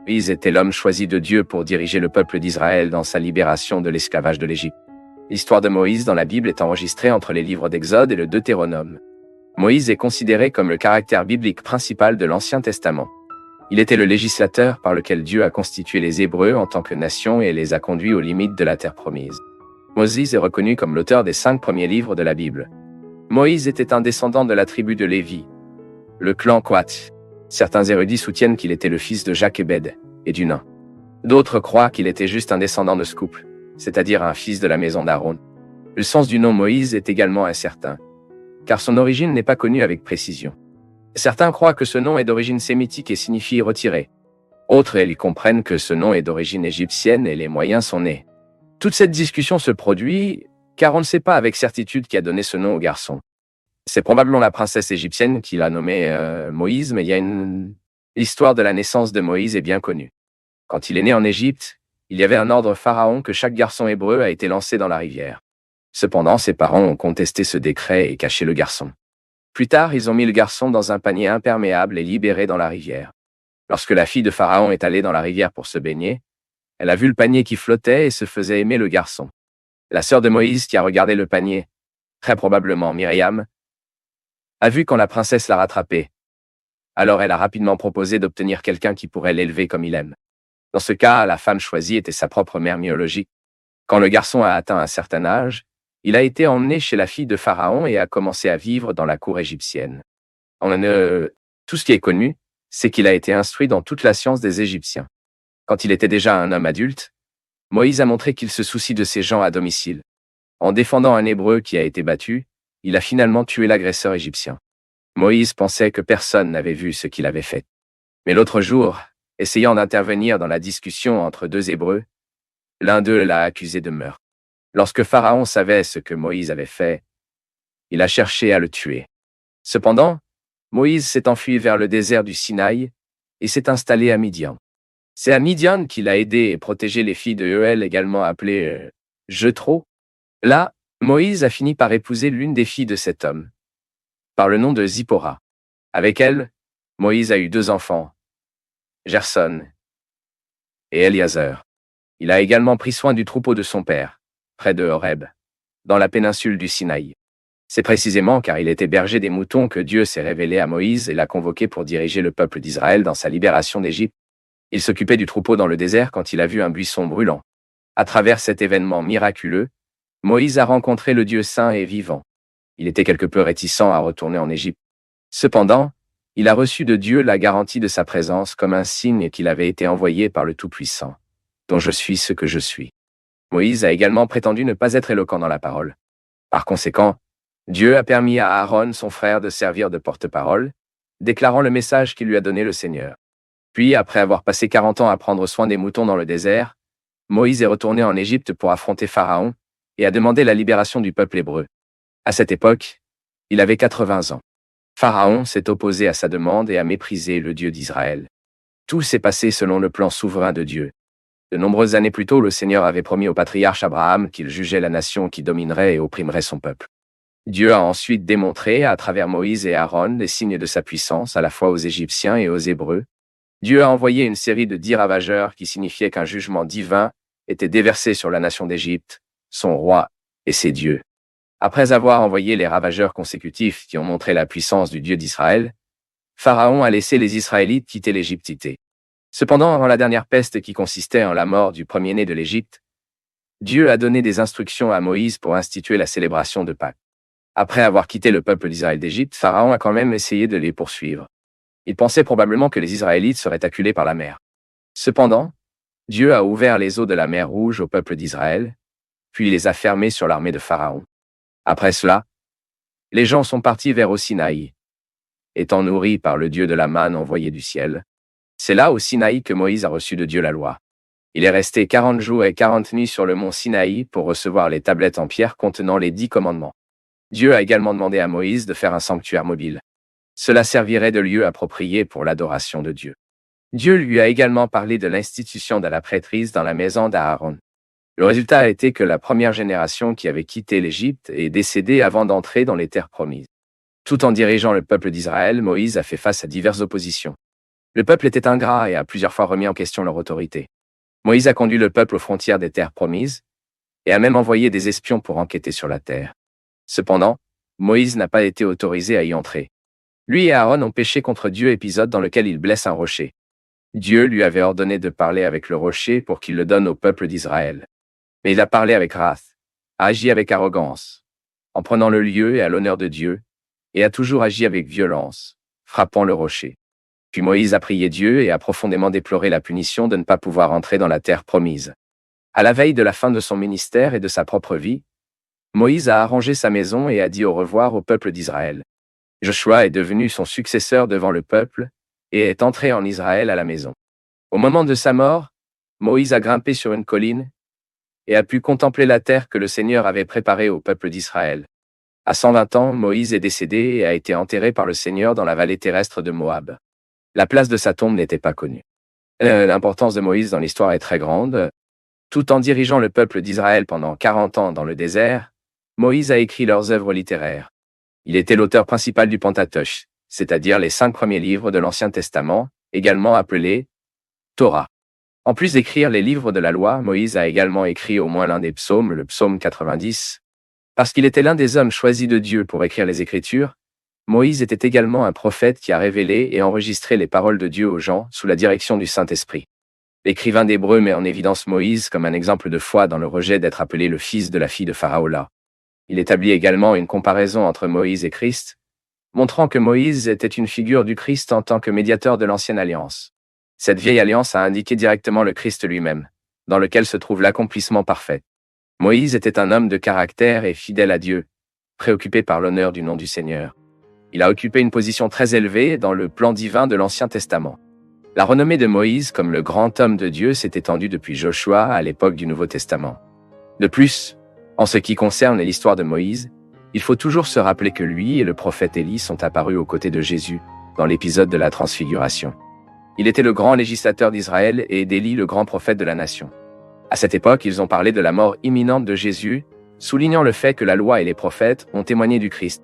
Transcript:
Moïse était l'homme choisi de Dieu pour diriger le peuple d'Israël dans sa libération de l'esclavage de l'Égypte. L'histoire de Moïse dans la Bible est enregistrée entre les livres d'Exode et le Deutéronome. Moïse est considéré comme le caractère biblique principal de l'Ancien Testament. Il était le législateur par lequel Dieu a constitué les Hébreux en tant que nation et les a conduits aux limites de la terre promise. Moïse est reconnu comme l'auteur des 5 premiers livres de la Bible. Moïse était un descendant de la tribu de Lévi, le clan Coath. Certains érudits soutiennent qu'il était le fils de Jacques-Ebed et du nain. D'autres croient qu'il était juste un descendant de ce couple, c'est-à-dire un fils de la maison d'Aaron. Le sens du nom Moïse est également incertain, car son origine n'est pas connue avec précision. Certains croient que ce nom est d'origine sémitique et signifie retiré. Autres, ils comprennent que ce nom est d'origine égyptienne et les moyens sont nés. Toute cette discussion se produit car on ne sait pas avec certitude qui a donné ce nom au garçon. C'est probablement la princesse égyptienne qui l'a nommé Moïse, mais l'histoire de la naissance de Moïse est bien connue. Quand il est né en Égypte, il y avait un ordre pharaon que chaque garçon hébreu a été lancé dans la rivière. Cependant, ses parents ont contesté ce décret et caché le garçon. Plus tard, ils ont mis le garçon dans un panier imperméable et libéré dans la rivière. Lorsque la fille de Pharaon est allée dans la rivière pour se baigner, elle a vu le panier qui flottait et se faisait aimer le garçon. La sœur de Moïse qui a regardé le panier, très probablement Myriam, a vu quand la princesse l'a rattrapé. Alors elle a rapidement proposé d'obtenir quelqu'un qui pourrait l'élever comme il aime. Dans ce cas, la femme choisie était sa propre mère biologique. Quand le garçon a atteint un certain âge, il a été emmené chez la fille de Pharaon et a commencé à vivre dans la cour égyptienne. Tout ce qui est connu, c'est qu'il a été instruit dans toute la science des Égyptiens. Quand il était déjà un homme adulte, Moïse a montré qu'il se soucie de ses gens à domicile. En défendant un Hébreu qui a été battu, il a finalement tué l'agresseur égyptien. Moïse pensait que personne n'avait vu ce qu'il avait fait. Mais l'autre jour, essayant d'intervenir dans la discussion entre 2 Hébreux, l'un d'eux l'a accusé de meurtre. Lorsque Pharaon savait ce que Moïse avait fait, il a cherché à le tuer. Cependant, Moïse s'est enfui vers le désert du Sinaï et s'est installé à Midian. C'est à Midian qu'il a aidé et protégé les filles de Euel, également appelées Jethro. Là, Moïse a fini par épouser l'une des filles de cet homme, par le nom de Zipporah. Avec elle, Moïse a eu 2 enfants, Gerson et Eliezer. Il a également pris soin du troupeau de son père, près de Horeb, dans la péninsule du Sinaï. C'est précisément car il était berger des moutons que Dieu s'est révélé à Moïse et l'a convoqué pour diriger le peuple d'Israël dans sa libération d'Égypte. Il s'occupait du troupeau dans le désert quand il a vu un buisson brûlant. À travers cet événement miraculeux, Moïse a rencontré le Dieu saint et vivant. Il était quelque peu réticent à retourner en Égypte. Cependant, il a reçu de Dieu la garantie de sa présence comme un signe qu'il avait été envoyé par le Tout-Puissant, dont je suis ce que je suis. Moïse a également prétendu ne pas être éloquent dans la parole. Par conséquent, Dieu a permis à Aaron, son frère, de servir de porte-parole, déclarant le message qu'il lui a donné le Seigneur. Puis, après avoir passé 40 ans à prendre soin des moutons dans le désert, Moïse est retourné en Égypte pour affronter Pharaon et a demandé la libération du peuple hébreu. À cette époque, il avait 80 ans. Pharaon s'est opposé à sa demande et a méprisé le Dieu d'Israël. Tout s'est passé selon le plan souverain de Dieu. De nombreuses années plus tôt, le Seigneur avait promis au patriarche Abraham qu'il jugeait la nation qui dominerait et opprimerait son peuple. Dieu a ensuite démontré, à travers Moïse et Aaron, les signes de sa puissance, à la fois aux Égyptiens et aux Hébreux. Dieu a envoyé une série de 10 ravageurs qui signifiaient qu'un jugement divin était déversé sur la nation d'Égypte, son roi et ses dieux. Après avoir envoyé les ravageurs consécutifs qui ont montré la puissance du Dieu d'Israël, Pharaon a laissé les Israélites quitter l'Égyptité. Cependant, avant la dernière peste qui consistait en la mort du premier-né de l'Égypte, Dieu a donné des instructions à Moïse pour instituer la célébration de Pâques. Après avoir quitté le peuple d'Israël d'Égypte, Pharaon a quand même essayé de les poursuivre. Il pensait probablement que les Israélites seraient acculés par la mer. Cependant, Dieu a ouvert les eaux de la mer Rouge au peuple d'Israël, puis il les a fermées sur l'armée de Pharaon. Après cela, les gens sont partis vers au Sinaï, étant nourris par le Dieu de la manne envoyé du ciel. C'est là au Sinaï que Moïse a reçu de Dieu la loi. Il est resté 40 jours et 40 nuits sur le mont Sinaï pour recevoir les tablettes en pierre contenant les 10 commandements. Dieu a également demandé à Moïse de faire un sanctuaire mobile. Cela servirait de lieu approprié pour l'adoration de Dieu. Dieu lui a également parlé de l'institution de la prêtrise dans la maison d'Aaron. Le résultat a été que la première génération qui avait quitté l'Égypte est décédée avant d'entrer dans les terres promises. Tout en dirigeant le peuple d'Israël, Moïse a fait face à diverses oppositions. Le peuple était ingrat et a plusieurs fois remis en question leur autorité. Moïse a conduit le peuple aux frontières des terres promises et a même envoyé des espions pour enquêter sur la terre. Cependant, Moïse n'a pas été autorisé à y entrer. Lui et Aaron ont péché contre Dieu, épisode dans lequel il blesse un rocher. Dieu lui avait ordonné de parler avec le rocher pour qu'il le donne au peuple d'Israël. Mais il a parlé avec wrath, a agi avec arrogance, en prenant le lieu et à l'honneur de Dieu, et a toujours agi avec violence, frappant le rocher. Puis Moïse a prié Dieu et a profondément déploré la punition de ne pas pouvoir entrer dans la terre promise. À la veille de la fin de son ministère et de sa propre vie, Moïse a arrangé sa maison et a dit au revoir au peuple d'Israël. Joshua est devenu son successeur devant le peuple et est entré en Israël à la maison. Au moment de sa mort, Moïse a grimpé sur une colline et a pu contempler la terre que le Seigneur avait préparée au peuple d'Israël. À 120 ans, Moïse est décédé et a été enterré par le Seigneur dans la vallée terrestre de Moab. La place de sa tombe n'était pas connue. L'importance de Moïse dans l'histoire est très grande. Tout en dirigeant le peuple d'Israël pendant 40 ans dans le désert, Moïse a écrit leurs œuvres littéraires. Il était l'auteur principal du Pentateuch, c'est-à-dire les 5 premiers livres de l'Ancien Testament, également appelés Torah. En plus d'écrire les livres de la loi, Moïse a également écrit au moins l'un des psaumes, le psaume 90. Parce qu'il était l'un des hommes choisis de Dieu pour écrire les Écritures, Moïse était également un prophète qui a révélé et enregistré les paroles de Dieu aux gens sous la direction du Saint-Esprit. L'écrivain d'Hébreux met en évidence Moïse comme un exemple de foi dans le rejet d'être appelé le fils de la fille de Pharaon. Il établit également une comparaison entre Moïse et Christ, montrant que Moïse était une figure du Christ en tant que médiateur de l'Ancienne Alliance. Cette vieille alliance a indiqué directement le Christ lui-même, dans lequel se trouve l'accomplissement parfait. Moïse était un homme de caractère et fidèle à Dieu, préoccupé par l'honneur du nom du Seigneur. Il a occupé une position très élevée dans le plan divin de l'Ancien Testament. La renommée de Moïse comme le grand homme de Dieu s'est étendue depuis Joshua à l'époque du Nouveau Testament. De plus, en ce qui concerne l'histoire de Moïse, il faut toujours se rappeler que lui et le prophète Élie sont apparus aux côtés de Jésus dans l'épisode de la Transfiguration. Il était le grand législateur d'Israël et d'Élie le grand prophète de la nation. À cette époque, ils ont parlé de la mort imminente de Jésus, soulignant le fait que la loi et les prophètes ont témoigné du Christ.